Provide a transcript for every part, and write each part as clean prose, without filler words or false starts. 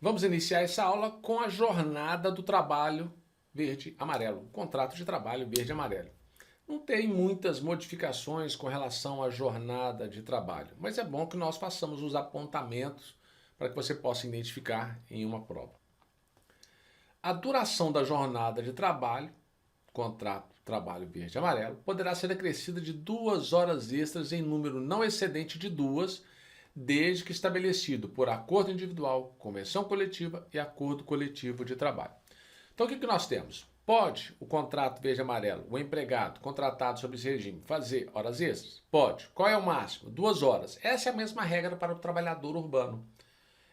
Vamos iniciar essa aula com a jornada do trabalho verde-amarelo, o contrato de trabalho verde-amarelo. Não tem muitas modificações com relação à jornada de trabalho, mas é bom que nós façamos os apontamentos para que você possa identificar em uma prova. A duração da jornada de trabalho, contrato de trabalho verde-amarelo, poderá ser acrescida de 2 horas extras em número não excedente de 2, desde que estabelecido por acordo individual, convenção coletiva e acordo coletivo de trabalho. Então o que nós temos? Pode o contrato verde-amarelo, o empregado contratado sob esse regime, fazer horas extras? Pode. Qual é o máximo? 2 horas. Essa é a mesma regra para o trabalhador urbano.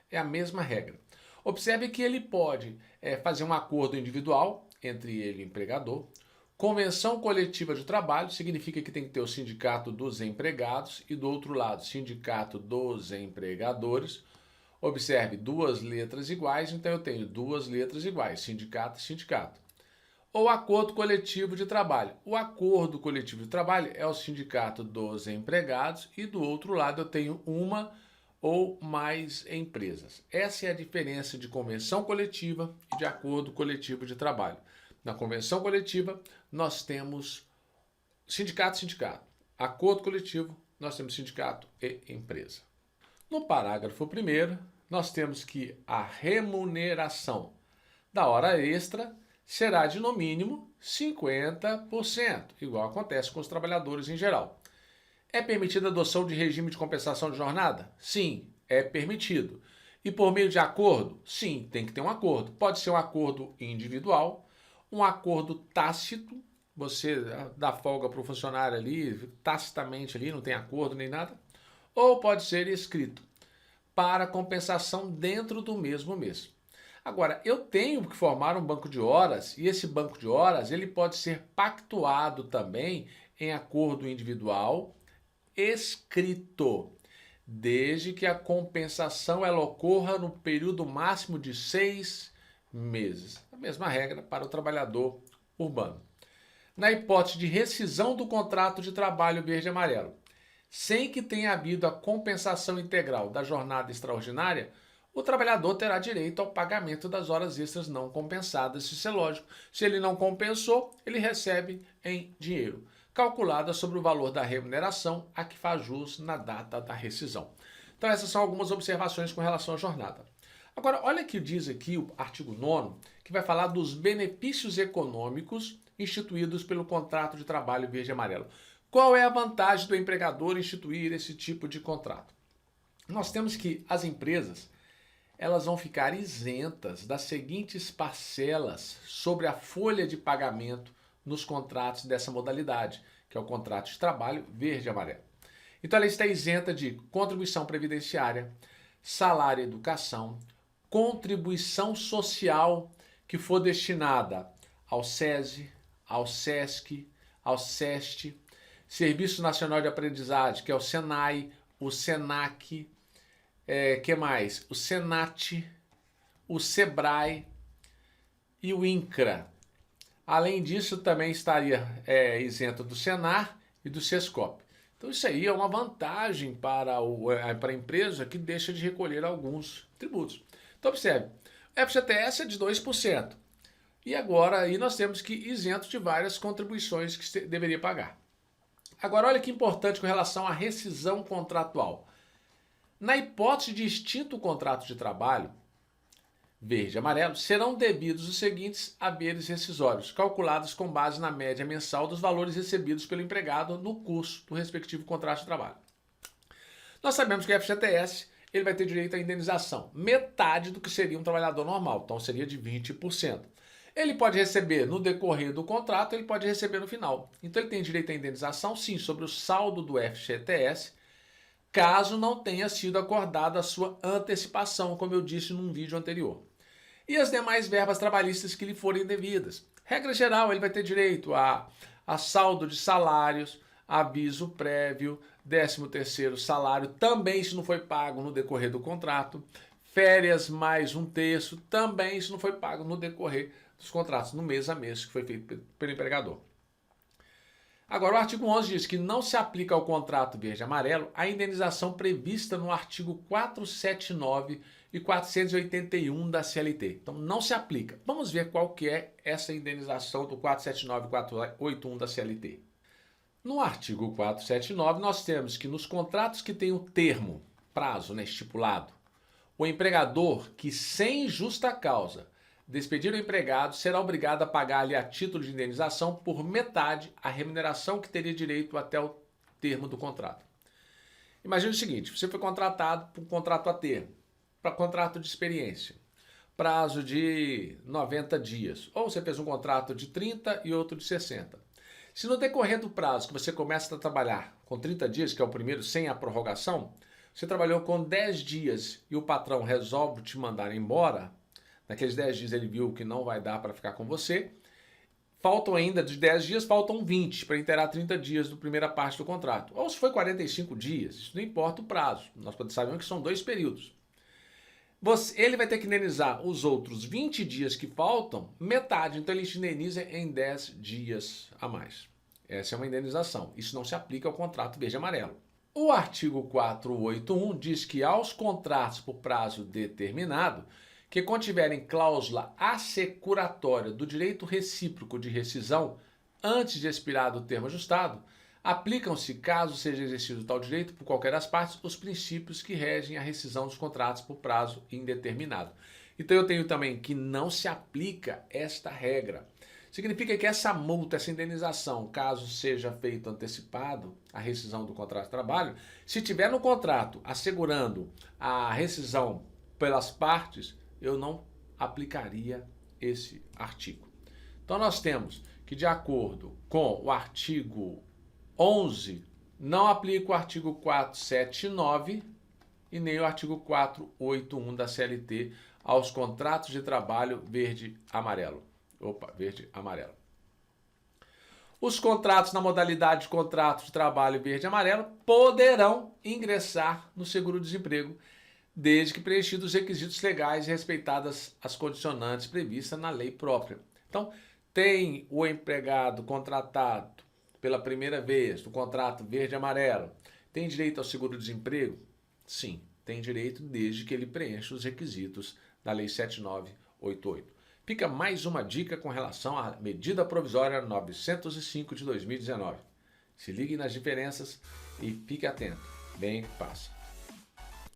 É a mesma regra. Observe que ele pode fazer um acordo individual entre ele e o empregador. Convenção coletiva de trabalho significa que tem que ter o sindicato dos empregados e do outro lado, sindicato dos empregadores. Observe, 2 letras iguais, então eu tenho 2 letras iguais, sindicato e sindicato. Ou acordo coletivo de trabalho. O acordo coletivo de trabalho é o sindicato dos empregados e do outro lado eu tenho uma ou mais empresas. Essa é a diferença de convenção coletiva e de acordo coletivo de trabalho. Na convenção coletiva, nós temos sindicato. Acordo coletivo, nós temos sindicato e empresa. No parágrafo 1º, nós temos que a remuneração da hora extra será de no mínimo 50%, igual acontece com os trabalhadores em geral. É permitida a adoção de regime de compensação de jornada? Sim, é permitido. E por meio de acordo? Sim, tem que ter um acordo. Pode ser um acordo individual, um acordo tácito, você dá folga para o funcionário ali, tacitamente ali, não tem acordo nem nada. Ou pode ser escrito, para compensação dentro do mesmo mês. Agora, eu tenho que formar um banco de horas e esse banco de horas ele pode ser pactuado também em acordo individual, escrito, desde que a compensação ela ocorra no período máximo de 6 meses. A mesma regra para o trabalhador urbano. Na hipótese de rescisão do contrato de trabalho verde-amarelo, sem que tenha havido a compensação integral da jornada extraordinária, o trabalhador terá direito ao pagamento das horas extras não compensadas, isso é lógico. Se ele não compensou, ele recebe em dinheiro, calculada sobre o valor da remuneração a que faz jus na data da rescisão. Então essas são algumas observações com relação à jornada. Agora, olha que diz aqui o artigo 9º, que vai falar dos benefícios econômicos instituídos pelo contrato de trabalho verde-amarelo. Qual é a vantagem do empregador instituir esse tipo de contrato? Nós temos que as empresas elas vão ficar isentas das seguintes parcelas sobre a folha de pagamento nos contratos dessa modalidade, que é o contrato de trabalho verde-amarelo. Então ela está isenta de contribuição previdenciária, salário e educação, contribuição social que for destinada ao SESI, ao SESC, ao SEST, Serviço Nacional de Aprendizagem, que é o SENAI, o SENAC, que mais? O SENAT, o SEBRAE e o INCRA. Além disso, também estaria isento do SENAR e do SESCOP. Então isso aí é uma vantagem para a empresa que deixa de recolher alguns tributos. Então observe, o FGTS é de 2%. E agora aí nós temos que isento de várias contribuições que deveria pagar. Agora olha que importante com relação à rescisão contratual. Na hipótese de extinto o contrato de trabalho, verde e amarelo, serão devidos os seguintes haveres rescisórios, calculados com base na média mensal dos valores recebidos pelo empregado no curso do respectivo contrato de trabalho. Nós sabemos que o FGTS ele vai ter direito à indenização, metade do que seria um trabalhador normal, então seria de 20%. Ele pode receber no decorrer do contrato, ele pode receber no final. Então ele tem direito à indenização, sim, sobre o saldo do FGTS, caso não tenha sido acordada a sua antecipação, como eu disse num vídeo anterior. E as demais verbas trabalhistas que lhe forem devidas. Regra geral, ele vai ter direito a saldo de salários, aviso prévio, 13º salário, também se não foi pago no decorrer do contrato, férias mais 1/3, também se não foi pago no decorrer dos contratos, no mês a mês que foi feito pelo empregador. Agora, o artigo 11 diz que não se aplica ao contrato verde-amarelo a indenização prevista no artigo 479 e 481 da CLT. Então, não se aplica. Vamos ver qual que é essa indenização do 479 e 481 da CLT. No artigo 479, nós temos que nos contratos que têm o termo, prazo, estipulado, o empregador que, sem justa causa, despedir o empregado será obrigado a pagar-lhe a título de indenização por metade a remuneração que teria direito até o termo do contrato. Imagine o seguinte, você foi contratado por um contrato a termo, para contrato de experiência, prazo de 90 dias, ou você fez um contrato de 30 e outro de 60. Se no decorrer do prazo que você começa a trabalhar com 30 dias, que é o primeiro sem a prorrogação, você trabalhou com 10 dias e o patrão resolve te mandar embora, naqueles 10 dias ele viu que não vai dar para ficar com você, faltam ainda, de 10 dias, faltam 20 para inteirar 30 dias da primeira parte do contrato. Ou se foi 45 dias, isso não importa o prazo, nós sabemos que são 2 períodos. Ele vai ter que indenizar os outros 20 dias que faltam, metade, então ele te indeniza em 10 dias a mais. Essa é uma indenização, isso não se aplica ao contrato verde-amarelo. O artigo 481 diz que aos contratos por prazo determinado, que contiverem cláusula assecuratória do direito recíproco de rescisão antes de expirado o termo ajustado, aplicam-se, caso seja exercido tal direito por qualquer das partes, os princípios que regem a rescisão dos contratos por prazo indeterminado. Então eu tenho também que não se aplica esta regra. Significa que essa multa, essa indenização, caso seja feito antecipado a rescisão do contrato de trabalho, se tiver no contrato assegurando a rescisão pelas partes, eu não aplicaria esse artigo. Então nós temos que, de acordo com o artigo 11, não aplica o artigo 479 e nem o artigo 481 da CLT aos contratos de trabalho verde-amarelo. Verde-amarelo. Os contratos na modalidade de contrato de trabalho verde-amarelo poderão ingressar no seguro-desemprego, desde que preenchidos os requisitos legais e respeitadas as condicionantes previstas na lei própria. Então, tem o empregado contratado pela primeira vez no contrato verde-amarelo, tem direito ao seguro-desemprego? Sim, tem direito desde que ele preencha os requisitos da lei 7988. Fica mais uma dica com relação à medida provisória 905 de 2019. Se ligue nas diferenças e fique atento. Bem que passa.